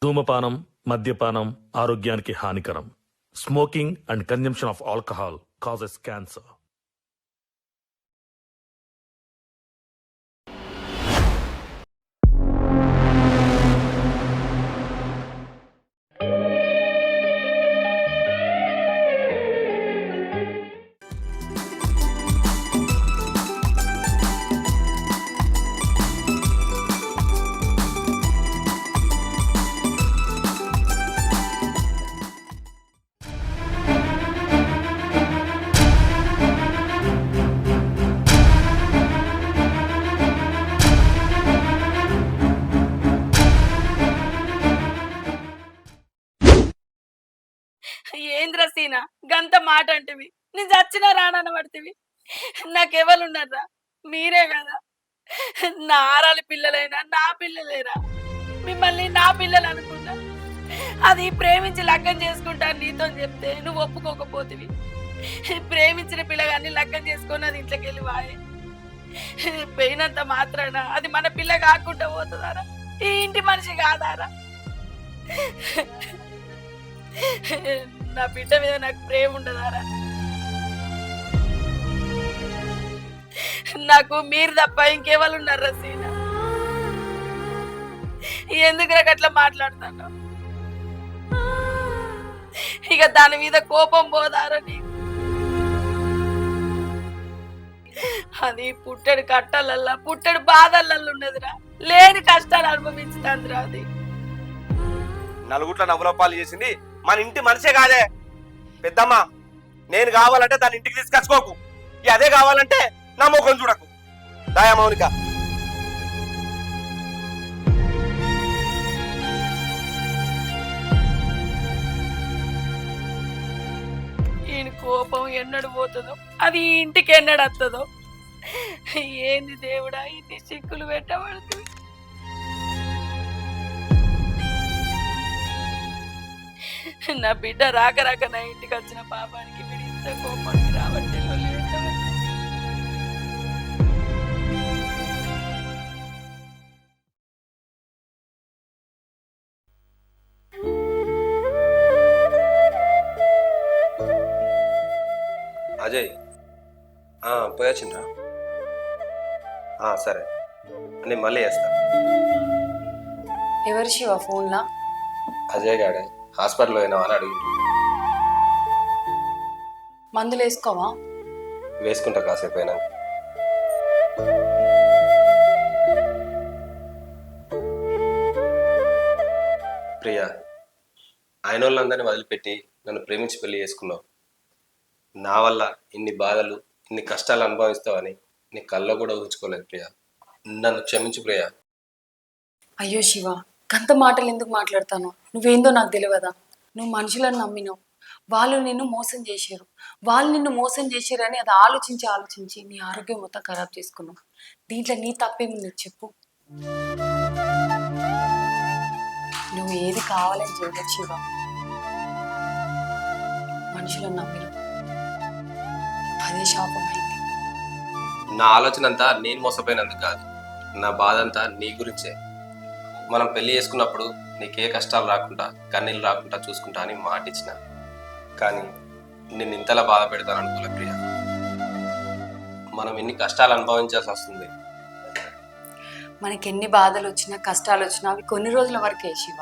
ధూమపానం, మద్యపానం ఆరోగ్యానికి హానికరం. Smoking and consumption of alcohol causes cancer. ఏంద్ర సీనా గంత మాట అంటివి? నేను చచ్చినా రానన్న పడితివి. నాకెవరున్నారా? మీరే కదా. నా ఆరాలి పిల్లలైనా నా పిల్లలేరా? మిమ్మల్ని నా పిల్లలు అనుకున్నా. అది ప్రేమించి లగ్గం చేసుకుంటా నీతో చెప్తే నువ్వు ఒప్పుకోకపోతివి. ప్రేమించిన పిల్లగాన్ని లగ్గం చేసుకొని అది ఇంట్లోకి వెళ్ళి వాయే. పోయినంత మాత్రాన అది మన పిల్ల కాకుండా పోతుందారా? ఈ ఇంటి మనిషి కాదారా? నా బిడ్డ మీద నాకు ప్రేమ ఉండదారా? నాకు మీరు తప్ప ఇంకెవరు ఉన్నారా సీనా? ఎందుకు అట్లా మాట్లాడుతాను? ఇక దాని మీద కోపం పోదారా నీకు? అది పుట్టడు కట్టలల్లా పుట్టడు బాధలల్లో ఉన్నదిరా. లేని కష్టాలు అనుభవించుతాందిరా. అది నలుగుట్ల నవ్వుల పాలు చేసింది మన ఇంటి మనిషే కాదే పెద్దమ్మ. నేను కావాలంటే దాని ఇంటికి తీసుకొచ్చుకోకు. అదే కావాలంటే నా ముఖం చూడకు. దాయా మౌనిక. ఈయన కోపం ఎన్నడు పోతుందో, అది ఈ ఇంటికి ఎన్నడు వస్తుందో. ఏంది దేవుడా ఇన్ని చిక్కులు పెట్టబడుతుంది. నా బిడ్డ రాక రాక నా ఇంటికి వచ్చిన పాపానికి వీడి ఇంత కోపానికి రాబట్టి అజయ్ పోయొచ్చిందా? సరే నేను మళ్ళీ చేస్తా. ఎవరు శివ ఫోన్లా? అజయ్ గాడే హాస్పిటల్లో అయినా అని అడిగి. మందులు వేసుకోవా? వేసుకుంటా కాసేపు అయినా. ప్రియా, ఆయన వాళ్ళందరినీ వదిలిపెట్టి నన్ను ప్రేమించి పెళ్లి చేసుకున్నావు. నా వల్ల ఇన్ని బాధలు ఇన్ని కష్టాలు అనుభవిస్తావని నీ కళ్ళ కూడా ఊహించుకోలేదు ప్రియా. నన్ను క్షమించు ప్రియా. అయ్యో శివ, గంత మాటలు ఎందుకు మాట్లాడతాను? నువ్వేందో నాకు తెలియదా? నువ్వు మనుషులను నమ్మినావు, వాళ్ళు నిన్ను మోసం చేశారు. వాళ్ళు నిన్ను మోసం చేశారని అది ఆలోచించి నీ ఆరోగ్యం మొత్తం ఖరాబ్ చేసుకున్నావు. దీంట్లో నీ తప్పేముంది చెప్పు? నువ్వు ఏది కావాలని చేయలేదు శివ. మనుషులను నమ్మినావు, అదే శాపం అయింది. నా ఆలోచన అంతా నేను మోసపోయినందుకు కాదు, నా బాధ అంతా నీ గురించే. మనం పెళ్లి చేసుకున్నప్పుడు నీకే కష్టాలు రాకుండా కన్నీళ్ళు రాకుండా చూసుకుంటా అని మాట ఇచ్చిన. కానీ నిన్ను ఇంతలా బాధ పెడతాను అనుకోలే ప్రియ. మనం ఎన్ని కష్టాలు అనుభవించాల్సి వస్తుంది. మనకి ఎన్ని బాధలు వచ్చినా కష్టాలు వచ్చినా అవి కొన్ని రోజుల వరకే శివ.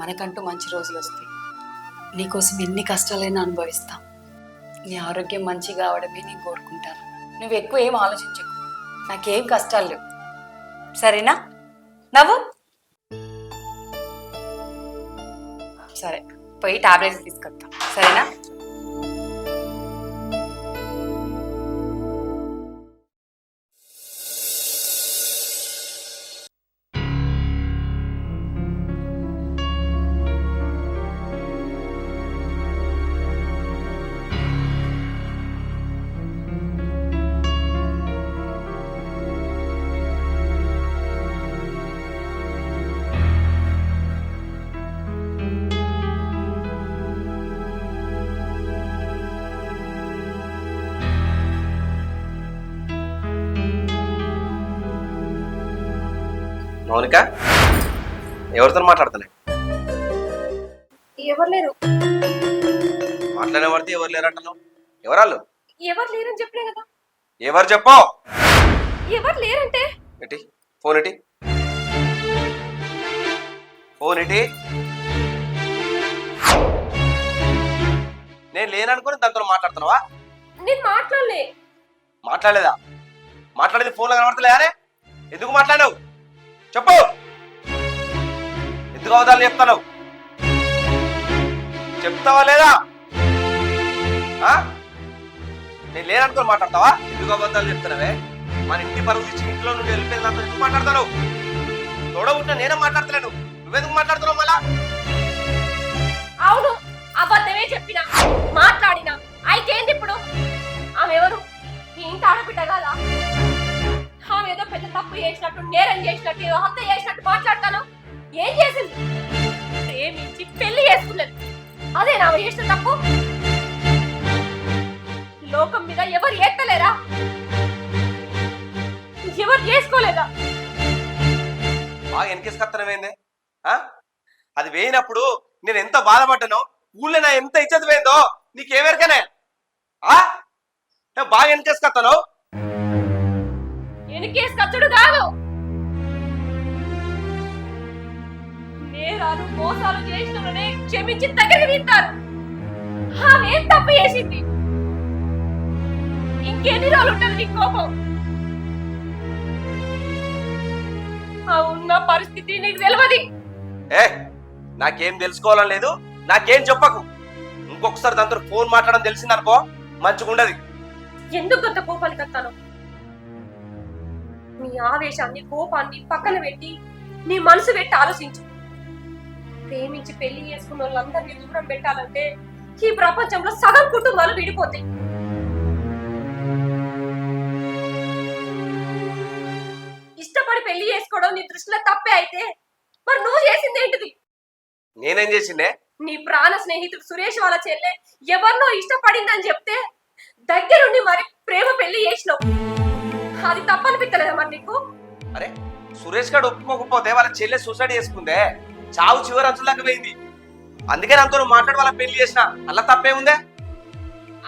మనకంటూ మంచి రోజులు వస్తాయి. నీకోసం ఎన్ని కష్టాలైనా అనుభవిస్తాం. నీ ఆరోగ్యం మంచిగా అవడమే నేను కోరుకుంటాను. నువ్వు ఎక్కువ ఏం ఆలోచించకు, నాకేం కష్టాలు లేవు. సరేనా? నవ్వు. సరే, పోయి టాబ్లెట్స్ తీసుకొస్తా. సరేనా? మౌనిక, ఎవరితో మాట్లాడుతున్నాయి? ఎవరు లేరు. మాట్లాడే పడితే ఎవరు లేరంటున్నావు? ఎవరాళ్ళు? ఎవరు లేరని చెప్పలే కదా. ఎవరు చెప్పు? ఎవరు లేరంటే ఎటి ఫోన్ ఎటి ఫోన్ ఎటి నేను లేననుకుని దాంతో మాట్లాడుతున్నావా? నేను మాట్లాడలే. మాట్లాడలేదా? మాట్లాడేది ఫోన్లో కనబడతలేదానే? ఎందుకు మాట్లాడావు చెప్పు. ఎందుకు అవతాలు చెప్తాను? చెప్తావా లేదా? నేను లేననుకుని మాట్లాడతావా? ఎందుకు అబద్ధాలు చెప్తున్నావే? మన ఇంటి పరువు ఇచ్చి ఇంట్లో నుండి వెళ్ళిపోయిన దాంతో ఎందుకు మాట్లాడతావు? తోడబుట్టిన నేనే మాట్లాడతలేను, నువ్వెందుకు మాట్లాడుతున్నావు మళ్ళా? అవును, అబద్ధమే చెప్పినా మాట్లాడినా. అయితే ఏంది ఇప్పుడు? ఆమె ఎవరు? ఈ ఇంటి ఆడబిడ్డ కదా. ఆమె ఏదో పెద్ద తప్పు చేసినట్టు, నేరం చేసినట్టు, ఏదో హత్య చేసినట్టు మాట్లాడతాను. ఏం చేసింది? ప్రేమించి పెళ్లి చేసుకున్నది. అదే నా చేసిన తప్పు. లోకం మీద ఎవరు ఎత్తలేరా? ఎవరు చేసుకోలేదా? బాగా వెనకేసుకొత్తనమైంది. అది వేయినప్పుడు నేను ఎంత బాధపడ్డానో, ఊళ్ళో నా ఎంత ఇచ్చేది పోయిందో నీకేమెరకనే? బాగా వెనకేసుకొస్తాను. వెనకేసుకొచ్చుడు కాదు, నేరాలు మోసాలు చేసిననే క్షమించి దగ్గరికి తింటారు. ఆమె ఏం తప్పు చేసింది? ఇంకెన్ని రోజులు ఉంటుంది నీ కోపం? ఆ ఉన్న పరిస్థితి నీకు తెలియదు. నాకేం తెలుసుకోవాలని లేదు, నాకేం చెప్పకు. ఇంకొకసారి దాంతో ఫోన్ మాట్లాడడం తెలిసిందనుకో మంచిగుండదు. ఎందుకు అంత కోపానికి వస్తాను? నీ ఆవేశాన్ని కోపాన్ని పక్కన పెట్టి నీ మనసు పెట్టి ఆలోచించు. ప్రేమించి పెళ్లి చేసుకున్న వాళ్ళందరినీ దూరం పెట్టాలంటే ఈ ప్రపంచంలో సగం కుటుంబాలు విడిపోతాయి. ఇష్టపడి పెళ్లి చేసుకోవడం నీ దృష్టిలో తప్పే అయితే మరి నువ్వు చేసింది ఏంటిది? నేనేం చేసిందే? నీ ప్రాణ స్నేహితుడు సురేష్ వాళ్ళ చెల్లె ఎవరినో ఇష్టపడిందని చెప్తే దగ్గరుండి మరి ప్రేమ పెళ్లి చేసినావు. అది తప్పనిపించలేదా మరి నీకు? అరే సురేష్ గారు ఒప్పుకోకపోతే వాళ్ళ చెల్లె సూసైడ్ చేసుకుందే, చావు చివరి అంచులాగా పోయింది. అందుకే నాతో మాట్లాడి వాళ్ళ పెళ్లి చేసిన. అలా తప్పేముందే?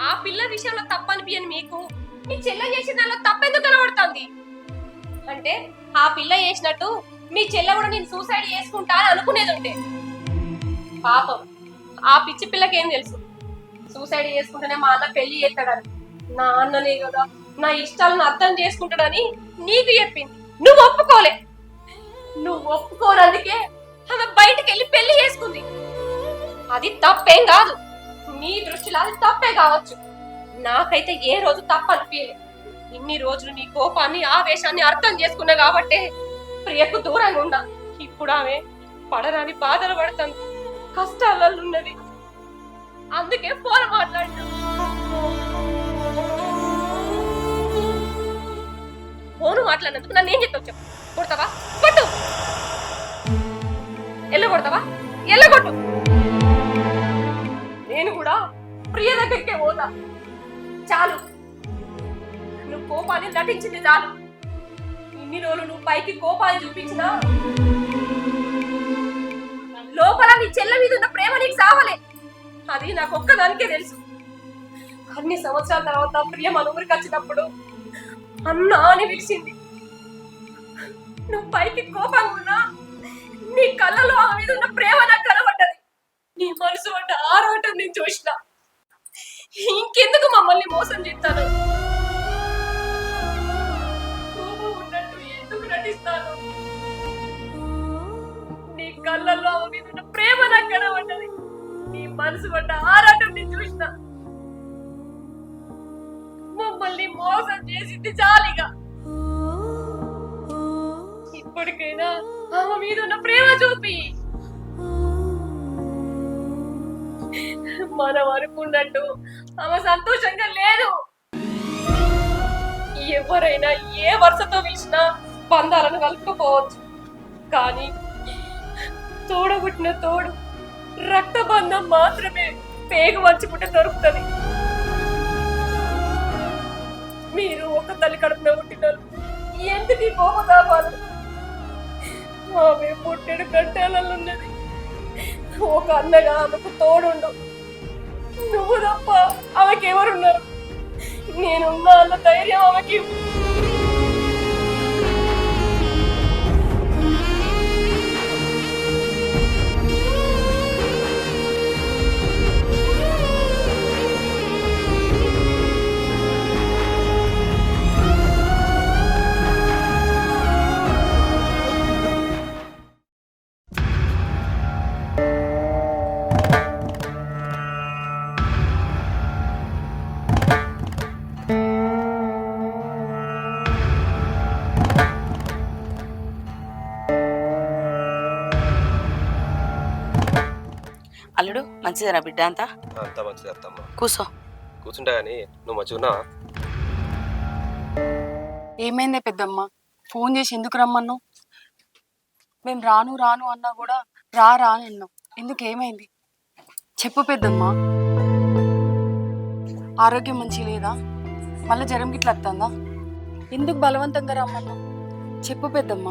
ఆ పిల్ల విషయంలో తప్పనిపియని మీకు మీ చెల్లె చేసిన దానిలో తప్పెందుకు కనబడుతుంది? అంటే ఆ పిల్ల చేసినట్టు మీ చెల్లె కూడా నేను సూసైడ్ చేసుకుంటా అని అనుకునేది ఉంటే పాపం ఆ పిచ్చి పిల్లకేం తెలుసు సూసైడ్ చేసుకుంటేనే మా అన్న పెళ్లి చేస్తాడని. నా అన్ననే కదా నా ఇష్టాలను అర్థం చేసుకుంటాడని నీకు చెప్పింది, నువ్వు ఒప్పుకోలే. నువ్వు ఒప్పుకోనందుకే ఆమె బయటకు వెళ్ళి పెళ్లి చేసుకుంది. అది తప్పేం కాదు, నీ దృష్టిలో అది తప్పే కావచ్చు. నాకైతే ఏ రోజు తప్పు అనిపించలే. ఇన్ని రోజులు నీ కోపాన్ని ఆవేశాన్ని అర్థం చేసుకున్నా కాబట్టే ప్రియకు దూరంగా ఉన్నా. ఇప్పుడు ఆమె పడరాని బాధలు పడుతుంది, కష్టాలలో ఉన్నది. అందుకే ఫోన్ మాట్లాడినా. ఫోన్ మాట్లాడినందుకు నన్ను ఏం చెప్తావు చెప్పు? కొడతావా? కొట్టు. ఎల్లగొడతావా? ఎల్లగొట్టు. నేను కూడా ప్రియ దగ్గరికే పోతా. చాలు, నువ్వు కోపాన్ని నటించింది చాలు. ఇన్ని రోజులు నువ్వు పైకి కోపాన్ని చూపించినా లోపల నీ చెల్ల మీద ఉన్న ప్రేమ నీకు సావలే. అది నాకు ఒక్కదానికే తెలుసు. అన్ని సంవత్సరాల తర్వాత ప్రియ మన ఊరికి వచ్చినప్పుడు అన్నా అని పిలిచింది. నువ్వు పైకి కోపంగా ఉన్నా నీ కళ్ళలో ఆ మీద ఉన్న ప్రేమ నాకు కనబడ్డది. నీ మనసు అంటే ఆరోటం నేను చూసిన. ఇంకెందుకు మమ్మల్ని మోసం చేస్తాను? కోపం ఉన్నట్టు ఎందుకు నటిస్తాను? నీ కళ్ళల్లో ఆమె మీద ఉన్న ప్రేమ నాకు కనబడ్డది. నీ మనసు పడ్డ ఆరాటం నేను చూసిన. మమ్మల్ని మోసం చేసింది చాలిగా. ఇప్పటికైనా ఆమె మీద ఉన్న ప్రేమ చూపి. మనం అనుకున్నట్టు ఆమె సంతోషంగా లేదు. ఎవరైనా ఏ వరుసతో పిలిచినా బంధాలను కలుపుకోవచ్చు, కానీ తోడబుట్టిన తోడు రక్త బంధం మాత్రమే పేగు వంచుకుంటే దొరుకుతుంది. మీరు ఒక తల్లి కడుపున పుట్టినారు, ఎందుకు కోపతాపాలు? ఆమె పుట్టెడు కట్టాలలో ఉన్నది. ఒక అన్నగా ఆమెకు తోడుండు. నువ్వు తప్ప ఆమెకి ఎవరున్నారు? నేనున్నా అన్న ధైర్యం ఆమెకి ఇవ్వు. అల్లుడు మంచిదేనా బిడ్డ అంతా? అంతా మంచిది అత్తమ్మ. కూసో. కూర్చుంటా కానీ నువ్వు మంచిగున్నా? ఏమైందే పెద్దమ్మ? ఫోన్ చేసి ఎందుకు రమ్మన్నావు? మేము రాను రాను అన్నా కూడా రా రా అని అన్నావు. ఎందుకు ఏమైంది చెప్పు పెద్దమ్మ. ఆరోగ్యం మంచి లేదా? మళ్ళీ జ్వరం గిట్లా వస్తుందా? ఎందుకు బలవంతంగా రమ్మన్నావు చెప్పు పెద్దమ్మ.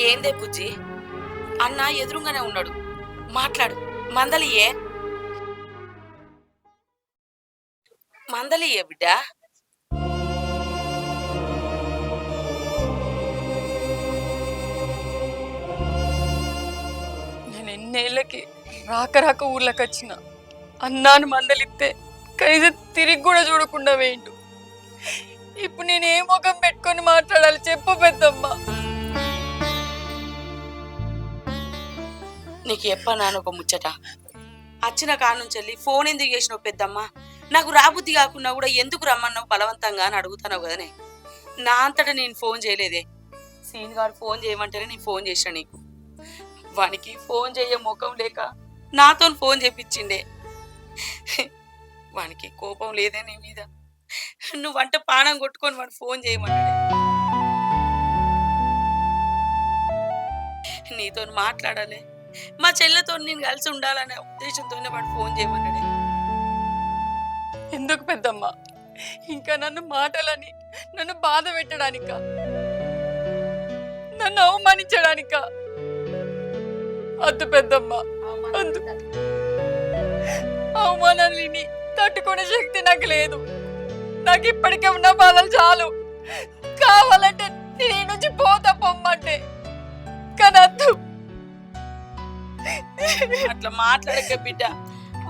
ఏందే బుజ్జి? అన్న ఎదురుగానే ఉన్నాడు, మాట్లాడు. మందలియే మందలియే బిడ్డ. నేను ఎన్నేళ్ళకి రాక రాక ఊర్లోకి వచ్చిన అన్నాను మందలిస్తే కనీసం తిరిగి కూడా చూడకుండా వేయండు. ఇప్పుడు నేను ఏ ముఖం పెట్టుకొని మాట్లాడాలి చెప్పు పెద్దమ్మ. నీకు చెప్పన్నాను ఒక ముచ్చట. వచ్చిన కాడ నుంచి వెళ్ళి ఫోన్ ఎందుకు చేసినావు పెద్దమ్మ? నాకు రాబుద్ధి కాకుండా కూడా ఎందుకు రమ్మన్నావు బలవంతంగా అని అడుగుతున్నావు కదనే. నా అంతటా నేను ఫోన్ చేయలేదే. సీన్ గారు ఫోన్ చేయమంటేనే నేను ఫోన్ చేసిన నీకు. వానికి ఫోన్ చేయ ముఖం లేక నాతో ఫోన్ చేపించిండే. వానికి కోపం లేదే నీ మీద. నువ్వంటే పానం కొట్టుకొని వాడు ఫోన్ చేయమన్నాడే. నీతో మాట్లాడాలి, మా చెల్లెతో నేను కలిసి ఉండాలనే ఉద్దేశంతోనే వాడు ఫోన్ చేయమన్నాడే. ఎందుకు పెద్దమ్మ? ఇంకా నన్ను మాటలని నన్ను బాధ పెట్టడానిక, నన్ను అవమానించడానిక? వద్దు పెద్దమ్మ వద్దు. అవమానాలు విని తట్టుకునే శక్తి నాకు లేదు. నాకు ఇప్పటికే ఉన్న బాధలు చాలు. కావాలంటే నేను ఈ నుంచి పోతా పొమ్మంటే, కానీ వద్దు. అట్లా మాట్లాడక బిడ్డ.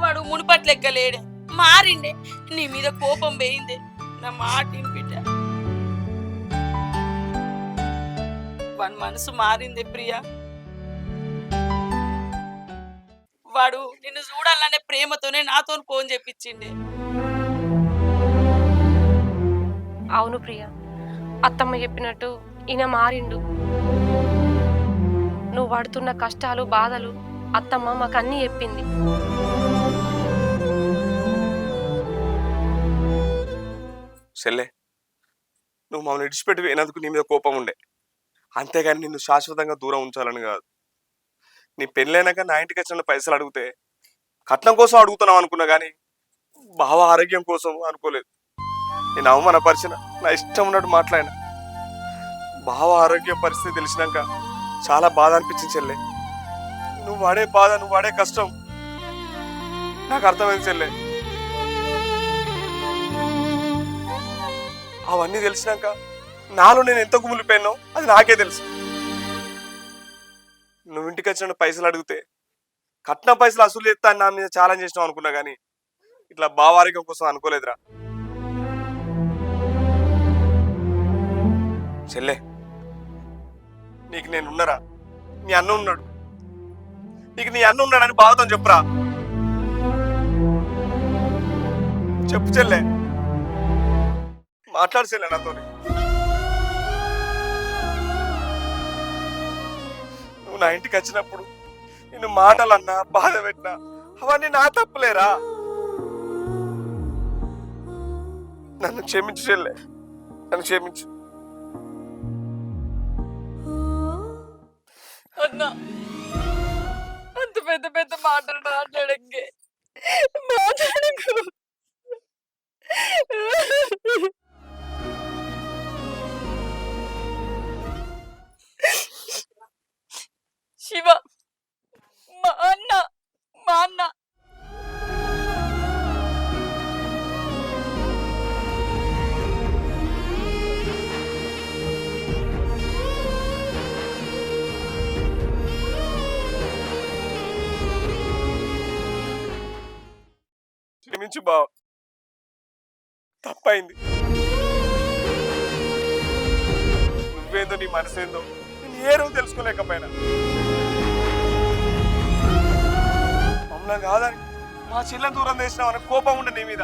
వాడు మునుపటి లెక్క లేడే, మారిండే. నీ మీద కోపం పోయిందే. నా మాట బిడ్డ. వాడి మనసు మారిందే ప్రియా. వాడు నిన్ను చూడాలనే ప్రేమతోనే నాతో ఫోన్ చేపించిండే. అవును ప్రియ, అత్తమ్మ చెప్పినట్టు ఈయన మారిండు. నువ్వు పడుతున్న కష్టాలు బాధలు అత్తమ్మ మాకు అన్నీ చెప్పింది. సెల్లే, నువ్వు మమ్మల్ని విడిచిపెట్టి పోయినందుకు నీ మీద కోపం ఉండే, అంతేగాని నిన్ను శాశ్వతంగా దూరం ఉంచాలని కాదు. నీ పెళ్ళైనాక నా ఇంటికి వచ్చిన పైసలు అడిగితే కట్నం కోసం అడుగుతున్నావు అనుకున్నా, కానీ బావ ఆరోగ్యం కోసం అనుకోలేదు. నేను అవమానపరిచిన, నా ఇష్టం ఉన్నట్టు మాట్లాడినా. బావ ఆరోగ్య పరిస్థితి తెలిసినాక చాలా బాధ అనిపించింది చెల్లె. నువ్వు వాడే బాధ, నువ్వు వాడే కష్టం నాకు అర్థమైంది చెల్లె. అవన్నీ తెలిసినాక నాలో నేను ఎంత కుమిలిపోయానో అది నాకే తెలుసు. నువ్వు ఇంటికి వచ్చిన పైసలు అడిగితే కట్న పైసలు అసలు చేస్తా అని నా మీద ఛాలెంజ్ చేసినావు అనుకున్నా, కానీ ఇట్లా భావారికం కోసం అనుకోలేదురా చెల్లె. నీకు నేను ఉన్నారా? నీ అన్న ఉన్నాడు. నీకు నీ అన్న ఉన్నాడని బావతో చెప్పురా. చెప్పు చెల్లె, మాట్లాడు చెల్లె నాతో. నువ్వు నా ఇంటికి వచ్చినప్పుడు నిన్ను మాటలన్నా బాధ పెట్టినా అవన్నీ నా తప్పులేరా? నన్ను క్షమించు చెల్లె, నన్ను క్షమించు. అన్నా అంత పెద్ద పెద్ద మాటలు మాట్లాడకే, మాట్లాడకు. శివ, మా అన్న, మా అన్న క్షమించు బావ, తప్పైంది. నువ్వేందో నీ మనసు ఏందో నేను ఏ రోజు తెలుసుకోలేకపోయినా. మమ్మల్ని కాదని మా చెల్లెని దూరం చేసినావు కోపం ఉండే నీ మీద.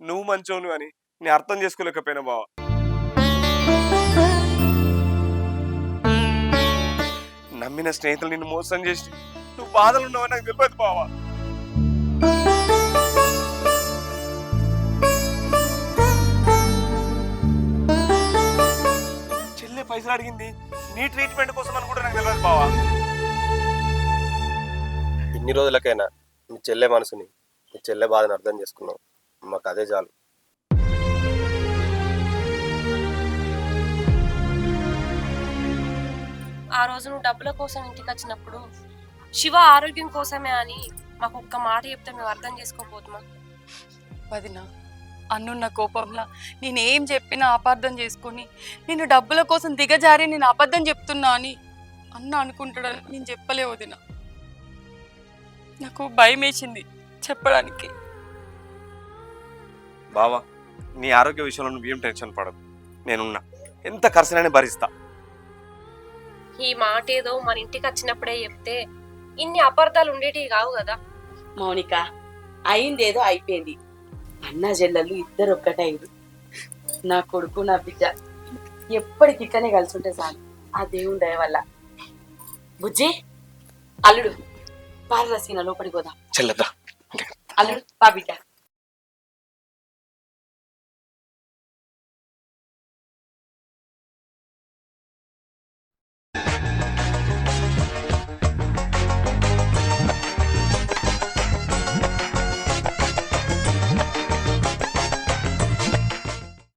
నువ్వు మంచోను అని నేను అర్థం చేసుకోలేకపోయినా బావ. నమ్మిన స్నేహితులు నిన్ను మోసం చేసి నువ్వు బాధలు ఉన్నావని నాకు తెలియదు బావా. చెల్లె పైసలు అడిగింది నీ ట్రీట్మెంట్ కోసం అని కూడా నాకు తెలియదు బావా. ఇన్ని రోజులకైనా మీ చెల్లె మనసుని, మీ చెల్లె బాధను అర్థం చేసుకున్నావు. మాకు అదే చాలు. ఆ రోజు నువ్వు డబ్బుల కోసం ఇంటికి వచ్చినప్పుడు శివ ఆరోగ్యం కోసమే అని మాకు ఒక్క మాట చెప్తే మేము అర్థం చేసుకోపోతుమా? వదిన, అన్నున్న కోపంలో నేనేం చెప్పినా అపార్థం చేసుకొని నేను డబ్బుల కోసం దిగజారి నేను అబద్ధం చెప్తున్నా అని అన్న అనుకుంటాడని నేను చెప్పలే వదిన. నాకు భయం వేసింది చెప్పడానికి. బావా, నీ ఆరోగ్య విషయంలో నువ్వేం టెన్షన్ పడదు, నేనున్నా. ఎంత ఖర్చునైనా భరిస్తా. ఈ మాట ఏదో మన ఇంటికి వచ్చినప్పుడే చెప్తే ఇన్ని అపార్థాలు ఉండేటివి కావు కదా. మౌనిక, అయిందేదో అయిపోయింది. అన్న చెల్లెలు ఇద్దరు ఒక్కటైరు. నా కొడుకు నా బిడ్డ ఎప్పటికిక్కనే కలిసి ఉంటే చాలు, ఆ దేవుని దయ వల్ల. బుజ్జి, అల్లుడు పాల రసీన లోపలికి పోదాం. చెల్లెద్దా అల్లుడు పా బిడ్డ.